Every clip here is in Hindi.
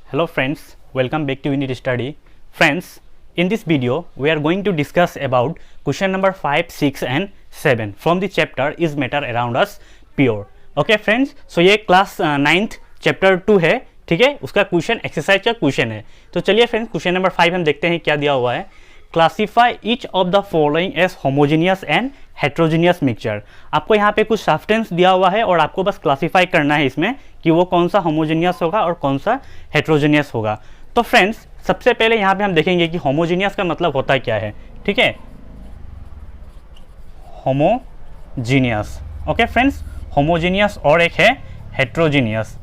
Hello friends, welcome back to Unit Study. Friends, in this video we are going to discuss about question number 5, 6 and 7 from the chapter Is Matter Around Us Pure. Okay friends, so ये क्लास 9th चैप्टर 2 है, ठीक है, उसका क्वेश्चन एक्सरसाइज का क्वेश्चन है. तो चलिए फ्रेंड्स क्वेश्चन नंबर 5 हम देखते हैं क्या दिया हुआ है. Classify each of the following as homogeneous and heterogeneous mixture. आपको यहाँ पे कुछ सब्सटेंस दिया हुआ है और आपको बस क्लासीफाई करना है इसमें कि वो कौन सा होमोजेनियस होगा और कौन सा हेट्रोजेनियस होगा. तो फ्रेंड्स सबसे पहले यहाँ पे हम देखेंगे कि होमोजेनियस का मतलब होता क्या है. ठीक है, होमोजीनियस. ओके फ्रेंड्स, होमोजेनियस और एक है हेट्रोजेनियस.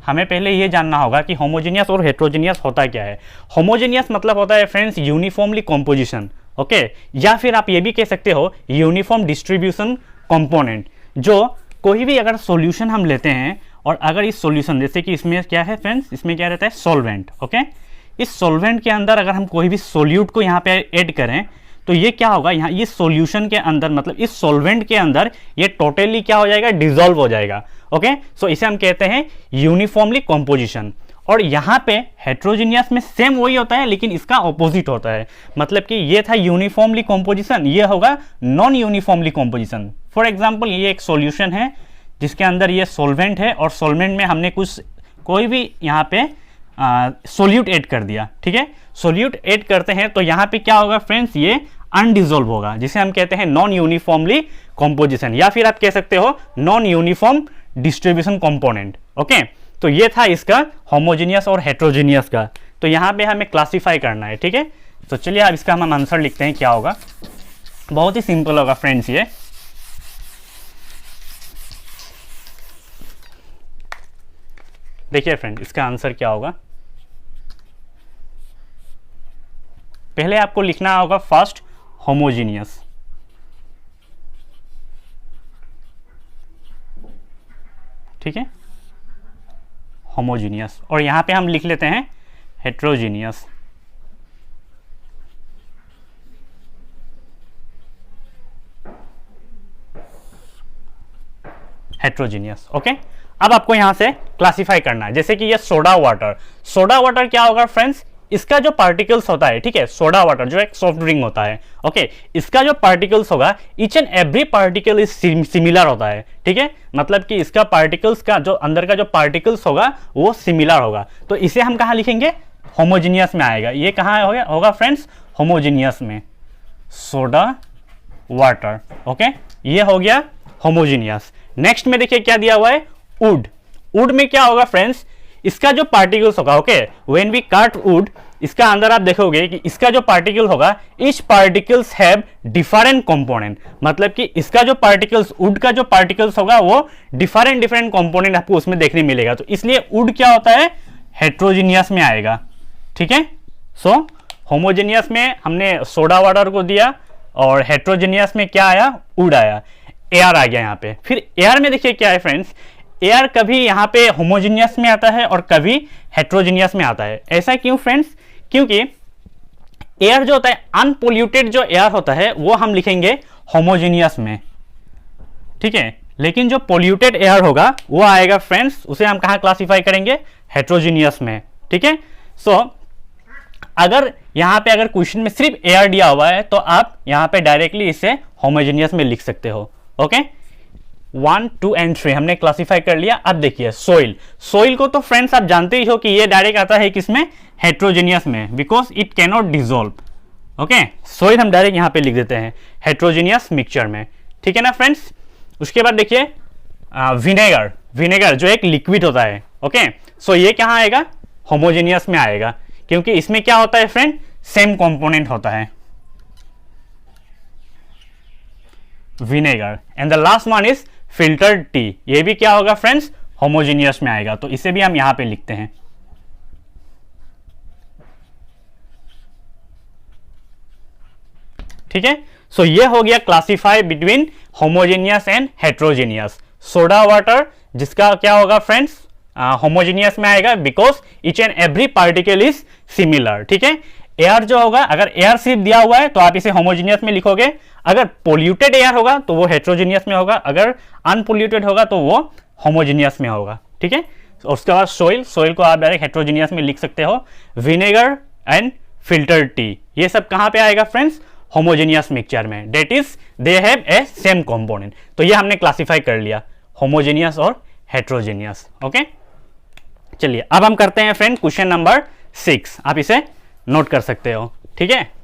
हमें पहले ये जानना होगा कि होमोजेनियस और हेट्रोजेनियस होता क्या है. होमोजेनियस मतलब होता है फ्रेंड्स यूनिफॉर्मली कॉम्पोजिशन. ओके, या फिर आप ये भी कह सकते हो यूनिफॉर्म डिस्ट्रीब्यूशन कंपोनेंट. जो कोई भी अगर सॉल्यूशन हम लेते हैं और अगर इस सॉल्यूशन, जैसे कि इसमें क्या है फ्रेंड्स, इसमें क्या रहता है सॉल्वेंट. ओके, इस सॉल्वेंट के अंदर अगर हम कोई भी सोल्यूट को यहाँ पे ऐड करें तो ये क्या होगा, यहाँ ये सॉल्यूशन के अंदर मतलब इस सॉल्वेंट के अंदर ये टोटली क्या हो जाएगा, डिसॉल्व हो जाएगा. ओके, सो इसे हम कहते हैं यूनिफॉर्मली कॉम्पोजिशन. और यहाँ पे हेट्रोजीनियस में सेम वही होता है लेकिन इसका ऑपोजिट होता है. मतलब कि ये था यूनिफॉर्मली कॉम्पोजिशन, ये होगा non uniformly composition. For example ये एक सॉल्यूशन है जिसके अंदर ये सॉल्वेंट है और सॉल्वेंट में हमने कोई भी यहाँ पे सोल्यूट ऐड कर दिया. ठीक है, सोल्यूट ऐड करते हैं तो यहाँ पे क्या होगा फ्रेंड्स, ये अनडिजोल्व होगा, जिसे हम कहते हैं नॉन यूनिफॉर्मली कॉम्पोजिशन, या फिर आप कह सकते हो non uniform distribution component. Okay, तो ये था इसका होमोजेनियस और हेट्रोजेनियस का. तो यहाँ पे हमें क्लासिफाई करना है. ठीक है, तो चलिए अब इसका हम आंसर लिखते हैं. क्या होगा, बहुत ही सिंपल होगा फ्रेंड्स. ये देखिए फ्रेंड, इसका आंसर क्या होगा. पहले आपको लिखना होगा फर्स्ट होमोजेनियस. ठीक है, होमोजेनियस, और यहां पे हम लिख लेते हैं हेट्रोजेनियस. हेट्रोजेनियस. ओके, अब आपको यहां से क्लासिफाई करना है. जैसे कि ये सोडा वाटर. सोडा वाटर क्या होगा फ्रेंड्स, इसका जो पार्टिकल्स होता है, ठीक है, सोडा वाटर जो एक सॉफ्ट ड्रिंक होता है. ओके, इसका जो पार्टिकल्स होगा each and every particle is similar होता है. ठीक है, मतलब कि इसका पार्टिकल्स का जो अंदर का जो पार्टिकल्स होगा वो सिमिलर होगा. तो इसे हम कहाँ लिखेंगे, होमोजेनियस में आएगा. ये कहाँ होगा फ्रेंड्स, होमोजेनियस में. Soda water. ओके, ये हो गया होमोजेनियस. नेक्स्ट में देखिए क्या दिया हुआ है, वुड. वुड में क्या होगा फ्रेंड्स, इसका जो पार्टिकल्स होगा, okay, when we cut wood, इसका अंदर आप देखोगे कि इसका जो पार्टिकल होगा each particles have different component. मतलब कि इसका जो पार्टिकल्स, वुड का जो पार्टिकल्स होगा वो डिफरेंट कंपोनेंट आपको उसमें देखने मिलेगा. तो इसलिए वुड क्या होता है, हेट्रोजीनियस में आएगा. ठीक है, सो होमोजेनियस में हमने सोडा वाटर को दिया और हेट्रोजेनियस में क्या आया, वुड आया. एयर आ गया यहाँ पे. फिर एयर में देखिए क्या है फ्रेंड्स, एयर कभी यहाँ पे होमोजेनियस में आता है और कभी हेट्रोजेनियस में आता है. ऐसा क्यों फ्रेंड्स, क्योंकि एयर जो होता है अनपोल्यूटेड जो एयर होता है वो हम लिखेंगे होमोजेनियस में. ठीक है, लेकिन जो पोल्यूटेड एयर होगा वो आएगा फ्रेंड्स, उसे हम कहाँ क्लासिफाई करेंगे, हेट्रोजेनियस में. ठीक है, सो अगर यहाँ पे अगर क्वेश्चन में सिर्फ एयर दिया हुआ है तो आप यहाँ पे डायरेक्टली इसे होमोजेनियस में लिख सकते हो. ओके, 1, 2 एंड 3 हमने क्लासिफाई कर लिया. अब देखिए सोइल. सोइल को तो फ्रेंड्स आप जानते ही हो कि ये डायरेक्ट आता है किसमें, हेट्रोजेनियस में, because it can not dissolve. Okay, soil हम डायरेक्ट यहाँ पे लिख देते हैं हेट्रोजेनियस मिक्सचर में. ठीक है ना फ्रेंड्स. उसके बाद देखिए विनेगर. विनेगर जो एक लिक्विड होता है. ओके, सो ये कहाँ आएगा, होमोजेनियस में आएगा, क्योंकि इसमें क्या होता है फ्रेंड, सेम कंपोनेंट होता है, vinegar. And the last one is filtered T. ये भी क्या होगा फ्रेंड्स, होमोजेनियस में आएगा. तो इसे भी हम यहां पे लिखते हैं. ठीक है, सो ये हो गया classify between homogeneous and heterogeneous. Soda water जिसका क्या होगा फ्रेंड्स, होमोजेनियस में आएगा because each and every particle is similar. ठीक है, एयर जो होगा, अगर एयर सिर्फ दिया हुआ है तो आप इसे होमोजेनियस में लिखोगे. अगर पोल्यूटेड एयर होगा तो वो हेट्रोजेनियस में होगा. अगर अनपोल्यूटेड होगा तो वो होमोजीनियस में होगा, ठीक है। उसके बाद सोइल, सोइल को आप डायरेक्ट हेट्रोजीनियस में लिख सकते हो। विनेगर एंड फिल्टर टी, ये सब कहां पे आएगा फ्रेंड्स, होमोजीनियस मिक्सचर में, that is they have a same component. तो ये हमने क्लासिफाई कर लिया होमोजीनियस और हेट्रोजीनियस। ओके, चलिए अब हम करते हैं फ्रेंड क्वेश्चन नंबर 6, आप इसे नोट कर सकते हो, ठीक है।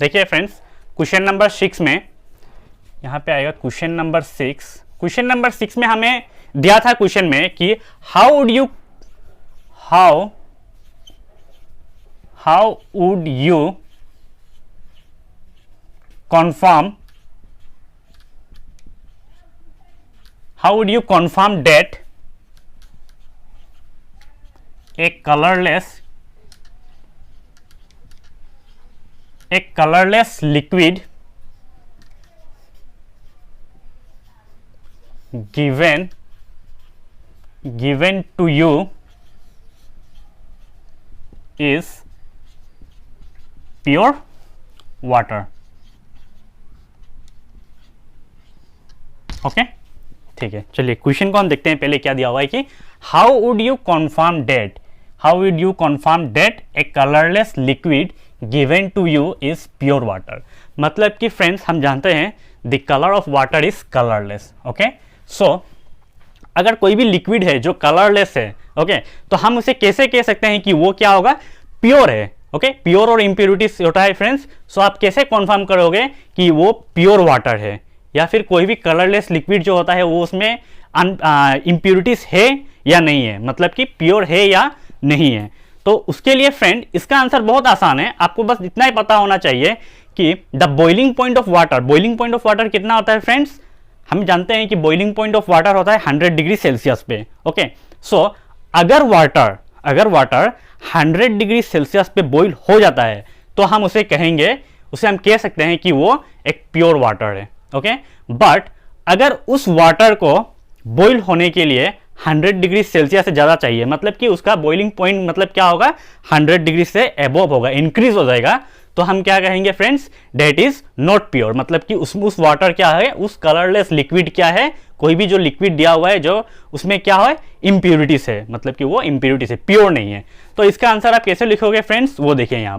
देखिए फ्रेंड्स, क्वेश्चन नंबर 6 में यहां पे आएगा क्वेश्चन नंबर 6। क्वेश्चन नंबर 6 में हमें दिया था क्वेश्चन में कि how would you confirm that a colorless liquid given to you is pure water। Okay, ठीक है। चलिए क्वेश्चन को हम देखते हैं। पहले क्या दिया हुआ है कि how would you confirm that a colourless liquid given to you is pure water. मतलब कि फ्रेंड्स हम जानते हैं the colour of water is colourless. Okay, so अगर कोई भी लिक्विड है जो कलरलेस है, ओके, तो हम उसे कैसे कह सकते हैं कि वो क्या होगा, प्योर है। ओके, प्योर और इम्प्योरिटीज होता है फ्रेंड्स। सो आप कैसे कन्फर्म करोगे कि वो प्योर वाटर है, या फिर कोई भी कलरलेस लिक्विड जो होता है वो उसमें इम्प्योरिटीज है या नहीं है, मतलब कि प्योर है या नहीं है। तो उसके लिए फ्रेंड इसका आंसर बहुत आसान है, आपको बस इतना ही पता होना चाहिए कि the boiling point of water कितना होता है फ्रेंड्स। हम जानते हैं कि बॉइलिंग पॉइंट ऑफ वाटर होता है 100 डिग्री सेल्सियस पे। ओके, सो अगर वाटर 100 डिग्री सेल्सियस पे बॉइल हो जाता है तो हम उसे हम कह सकते हैं कि वो एक प्योर वाटर है। ओके, बट अगर उस वाटर को बॉइल होने के लिए 100 डिग्री सेल्सियस से ज़्यादा चाहिए, मतलब कि उसका बॉइलिंग पॉइंट मतलब क्या होगा, 100 डिग्री से एबोव होगा, इंक्रीज हो जाएगा, तो हम क्या कहेंगे friends, that is not pure. मतलब कि उस वाटर क्या है, उस कलरलेस लिक्विड क्या है, कोई भी जो लिक्विड दिया हुआ है जो उसमें क्या है, इम्प्योरिटीज है, मतलब कि वो इम्प्योरिटीज है, प्योर नहीं है। तो इसका आंसर आप कैसे लिखोगे फ्रेंड्स, वो देखिए यहाँ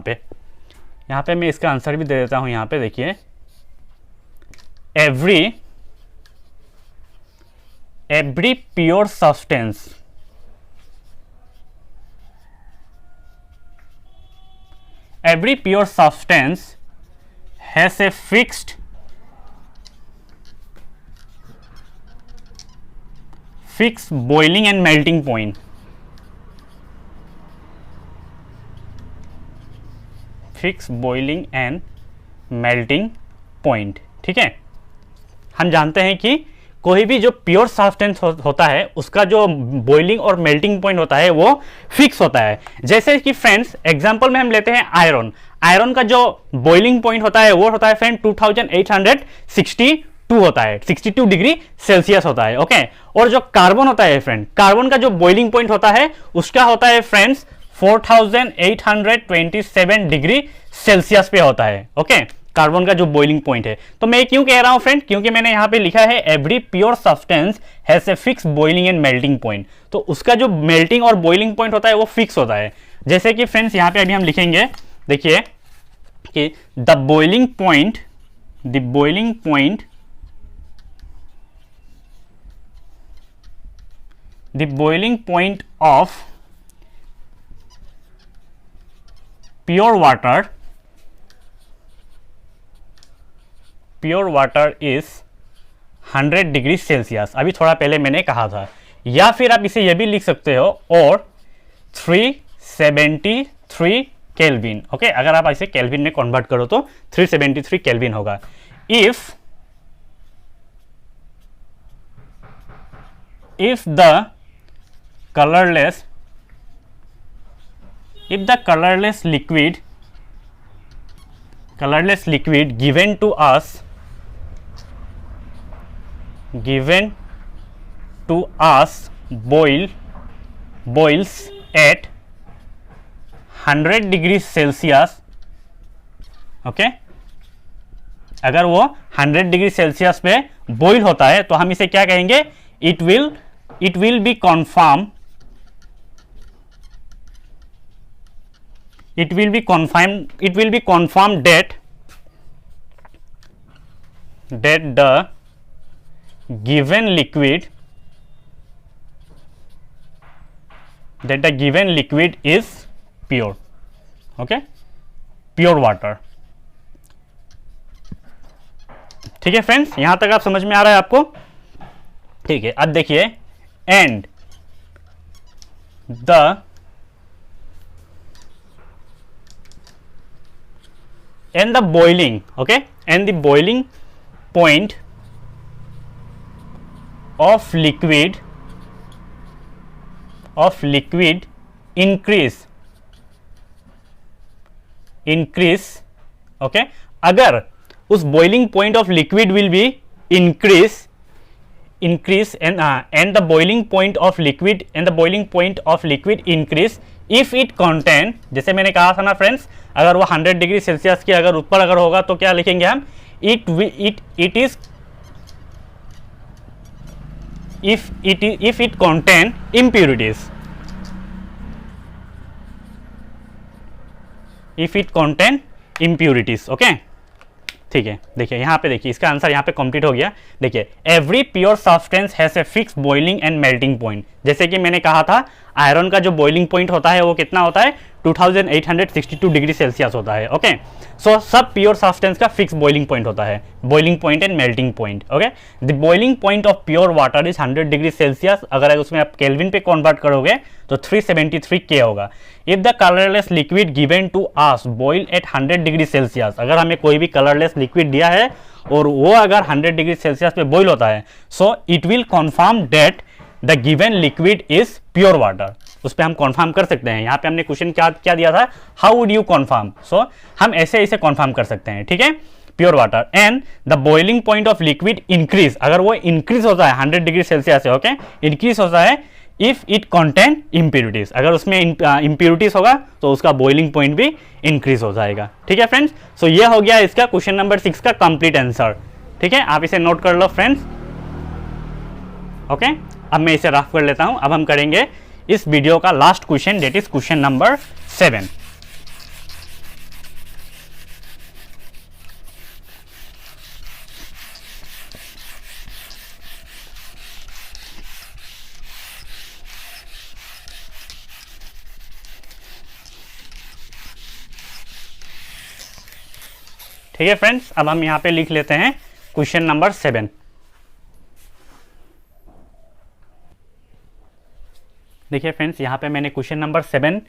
पे मैं इसका आंसर भी दे देता हूँ। यहाँ पे देखिए, every pure substance has a fixed boiling and melting point। Fix boiling and melting point, ठीक है। हम जानते हैं कि कोई भी जो प्योर सब्सटेंस होता है उसका जो बॉइलिंग और मेल्टिंग पॉइंट होता है वो फिक्स होता है। जैसे कि फ्रेंड्स एग्जांपल में हम लेते हैं आयरन का जो बॉइलिंग पॉइंट होता है वो होता है फ्रेंड 2862 होता है, 62 डिग्री सेल्सियस होता है। ओके, और जो कार्बन होता है फ्रेंड, कार्बन का जो बॉइलिंग पॉइंट होता है उसका होता है फ्रेंड्स 4827 डिग्री सेल्सियस पे होता है। ओके, कार्बन का जो बॉइलिंग पॉइंट है। तो मैं क्यों कह रहा हूं फ्रेंड, क्योंकि मैंने यहां पे लिखा है every pure substance has a fix boiling and melting point. तो उसका जो मेल्टिंग और बॉइलिंग पॉइंट होता है वो फिक्स होता है। जैसे कि फ्रेंड्स यहां पे अभी हम लिखेंगे, देखिए कि the boiling point of pure water is 100 degree Celsius, अभी थोड़ा पहले मैंने कहा था। या फिर आप इसे यह भी लिख सकते हो और 373 केल्विन। ओके, अगर आप इसे केल्विन में कन्वर्ट करो तो 373 केल्विन होगा। If the colourless liquid colorless liquid given to us boils at 100 degree Celsius. Okay, अगर वो 100 डिग्री सेल्सियस पे बॉईल होता है तो हम इसे क्या कहेंगे? It will be confirm that the given liquid is pure। Okay, pure water. ठीक है फ्रेंड्स, यहां तक आप समझ में आ रहा है आपको? ठीक है, अब देखिए, and the boiling, okay, and the boiling point of liquid increase, okay, अगर उस boiling point of liquid will be increase and the boiling point of liquid increase if it contain, जैसे मैंने कहा था ना फ्रेंड्स, अगर वो 100 डिग्री सेल्सियस के अगर ऊपर अगर होगा तो क्या लिखेंगे हम? if it contain impurities, okay. ठीक है, देखिए यहाँ पे, देखिए इसका आंसर यहाँ पे कंप्लीट हो गया। देखिए, every pure substance has a fix boiling and melting point. जैसे कि मैंने कहा था, आयरन का जो बॉइलिंग पॉइंट होता है वो कितना होता है? 2862 डिग्री सेल्सियस होता है। ओके, सो सब प्योर सब्सटेंस का फिक्स बॉइलिंग पॉइंट होता है, boiling point and melting point. Okay, the boiling point of pure water is 100 degree Celsius. अगर उसमें आप केल्विन पे कन्वर्ट करोगे तो 373 K होगा। If the colourless liquid given to us boil at 100 degree Celsius, अगर हमें कोई भी कलरलेस लिक्विड दिया है और वो अगर 100 डिग्री सेल्सियस पे बॉइल होता है, so it will confirm that the given liquid is pure water. उस पर हम कन्फर्म कर सकते हैं। यहाँ पे हमने क्वेश्चन क्या दिया था? How would you confirm? So हम ऐसे कन्फर्म कर सकते हैं। ठीक है, pure water. And the boiling point of liquid increase, अगर वो इंक्रीज होता है 100 डिग्री सेल्सियस से, ओके, इंक्रीज होता है इफ इट कंटेन इम्प्यूरिटीज, अगर उसमें इम्प्यूरिटीज होगा तो उसका बॉइलिंग पॉइंट भी इंक्रीज हो जाएगा। ठीक है फ्रेंड्स, सो ये हो गया इसका क्वेश्चन नंबर 6 का कंप्लीट आंसर। ठीक है, आप इसे नोट कर लो फ्रेंड्स। ओके, अब मैं इसे रफ कर लेता हूं। अब हम करेंगे इस वीडियो का last question, that is question number 7। ठीक है फ्रेंड्स, अब हम यहां पे लिख लेते हैं क्वेश्चन नंबर 7। देखिए फ्रेंड्स, यहाँ पे मैंने क्वेश्चन नंबर 7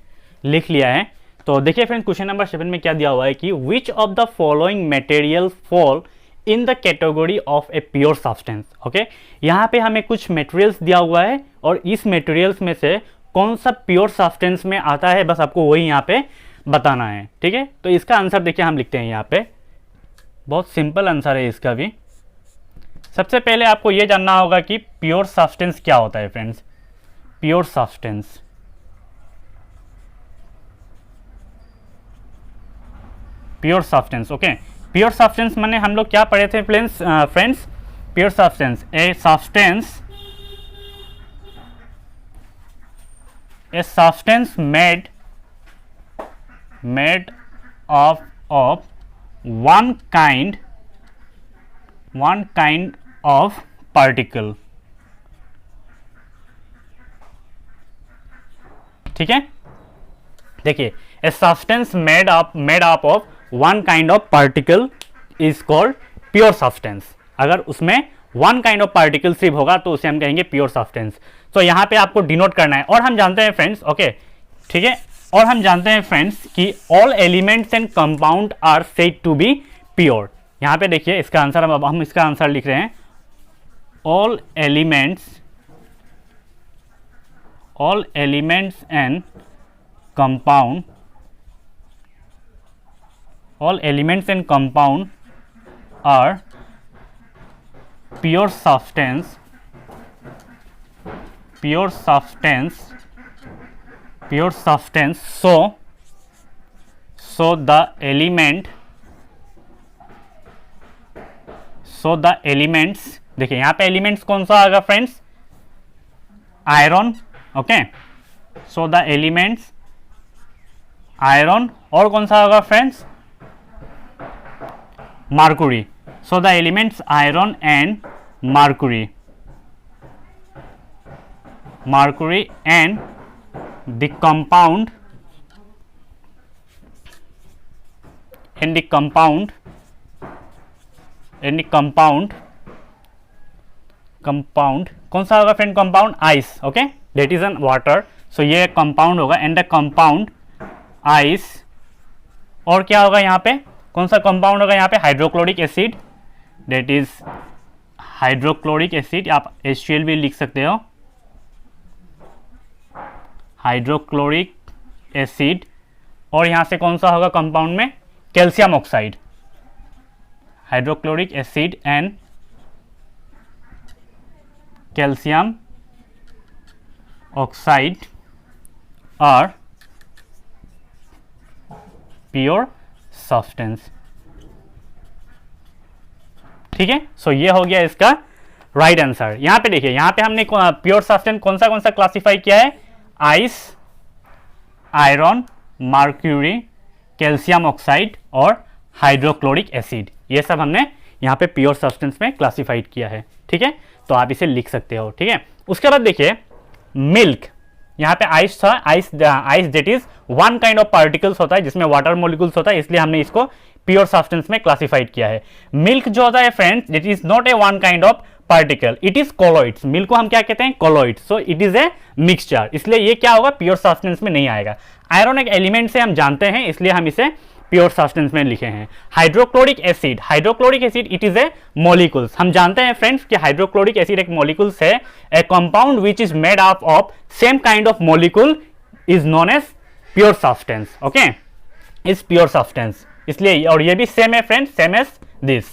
लिख लिया है। तो देखिए फ्रेंड्स, क्वेश्चन नंबर 7 में क्या दिया हुआ है कि which of the following material fall in the category of a pure substance. Okay, यहाँ पे हमें कुछ मटेरियल्स दिया हुआ है और इस मटेरियल्स में से कौन सा प्योर सब्सटेंस में आता है, बस आपको वही यहाँ पे बताना है। ठीक है, तो इसका आंसर देखिए हम लिखते हैं यहाँ पे, बहुत सिंपल आंसर है इसका भी। सबसे पहले आपको ये जानना होगा कि प्योर सब्सटेंस क्या होता है friends. Pure substance, pure substance, okay. Pure substance माने हम लोग क्या पढ़े थे friends? Pure substance, a substance made of one kind of particle। ठीक है, देखिए, a substance made up of one kind of particle is called pure substance. अगर उसमें वन काइंड ऑफ पार्टिकल सिर्फ होगा तो उसे हम कहेंगे प्योर सब्सटेंस। तो यहां पे आपको डिनोट करना है। और हम जानते हैं फ्रेंड्स, ओके, ठीक है, और हम जानते हैं फ्रेंड्स कि all elements and compound are said to be pure. यहां पे देखिए इसका आंसर, अब हम इसका आंसर लिख रहे हैं, all elements and compound all elements in compound are pure substance, so the elements, देखिए यहाँ पे एलिमेंट्स कौन सा आएगा friends, iron, okay, so the elements iron, और कौन सा होगा friends, mercury, so the elements iron and mercury and the compound कौन सा होगा friend, compound ice, okay, that is an water, so ये कंपाउंड होगा, एंड द कंपाउंड आइस, और क्या होगा यहाँ पे, कौन सा कंपाउंड होगा यहाँ पे, hydrochloric acid, that is hydrochloric acid, आप HCl भी लिख सकते हो, हाइड्रोक्लोरिक एसिड, और यहाँ से कौन सा होगा कंपाउंड में, calcium oxide, hydrochloric acid and calcium oxide are pure substance, ठीक है। सो ये हो गया इसका राइट आंसर। यहां पे देखिए, यहां पे हमने प्योर सब्सटेंस कौन सा क्लासिफाई किया है, ice, iron, mercury, calcium oxide और हाइड्रोक्लोरिक एसिड, ये सब हमने यहाँ पे प्योर सब्सटेंस में क्लासिफाइड किया है, ठीक है। तो आप इसे लिख सकते हो, ठीक है। उसके बाद देखिए मिल्क, यहाँ पे आइस था, ice that is one kind of particles होता है जिसमें वाटर मॉलिक्यूल्स होता है, इसलिए हमने इसको प्योर सब्सटेंस में क्लासिफाइड किया है। मिल्क जो होता है friends, that is not a one kind of particle, it is colloids, milk को हम क्या कहते हैं, colloids, so it is a mixture, इसलिए ये क्या होगा, प्योर सब्सटेंस में नहीं आएगा। आयरन एक एलिमेंट से हम जानते हैं, इसलिए हम इसे प्योर सब्सटेंस में लिखे हैं। Hydrochloric acid, it is A molecules, हम जानते हैं फ्रेंड्स कि हाइड्रोक्लोरिक एसिड एक मॉलिक्यूल्स है, a compound which is made up of same kind of molecule is known as pure substance, okay, is pure substance, इसलिए, और ये भी सेम है friends, same as this.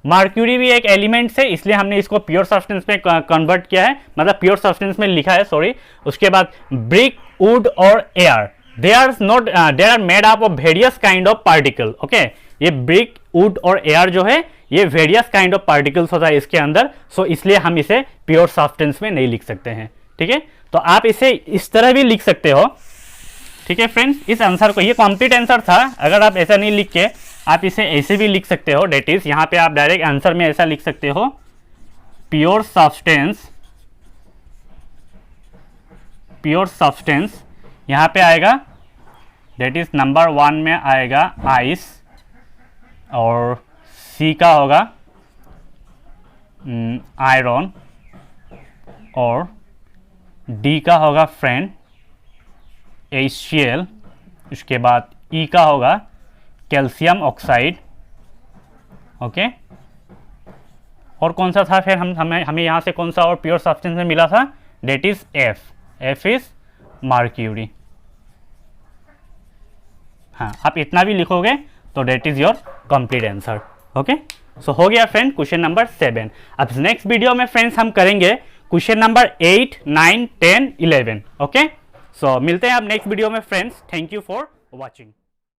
Mercury भी एक एलिमेंट है, इसलिए हमने इसको प्योर सब्सटेंस में कन्वर्ट किया है, मतलब प्योर सब्सटेंस में लिखा है, सॉरी। उसके बाद ब्रिक, वुड और air, they are made up of various kind of particle, okay, ये ब्रिक, वुड और एयर जो है ये वेरियस काइंड ऑफ पार्टिकल्स होता है इसके अंदर, सो इसलिए हम इसे प्योर सब्सटेंस में नहीं लिख सकते हैं, ठीक है। तो आप इसे इस तरह भी लिख सकते हो, ठीक है फ्रेंड्स। इस आंसर को, ये कंप्लीट आंसर था, अगर आप ऐसा नहीं लिख के आप इसे ऐसे भी लिख सकते हो, डेट इज यहाँ पे आप डायरेक्ट आंसर में ऐसा लिख सकते हो, प्योर सब्सटेंस यहाँ पे आएगा, डेट इज नंबर 1 में आएगा आइस, और सी का होगा आयरन, और डी का होगा फ्रेंड HCl, उसके बाद ई का होगा कैल्शियम ऑक्साइड, ओके, और कौन सा था फिर हमें यहाँ से कौन सा और प्योर सब्सटेंस में मिला था, that is F is mercury. हाँ, आप इतना भी लिखोगे तो that is your complete answer, okay. So हो गया फ्रेंड क्वेश्चन नंबर 7। अब नेक्स्ट वीडियो में फ्रेंड्स हम करेंगे क्वेश्चन नंबर 8, 9, 10, 11, ओके। सो मिलते हैं आप नेक्स्ट वीडियो में friends, thank you for watching.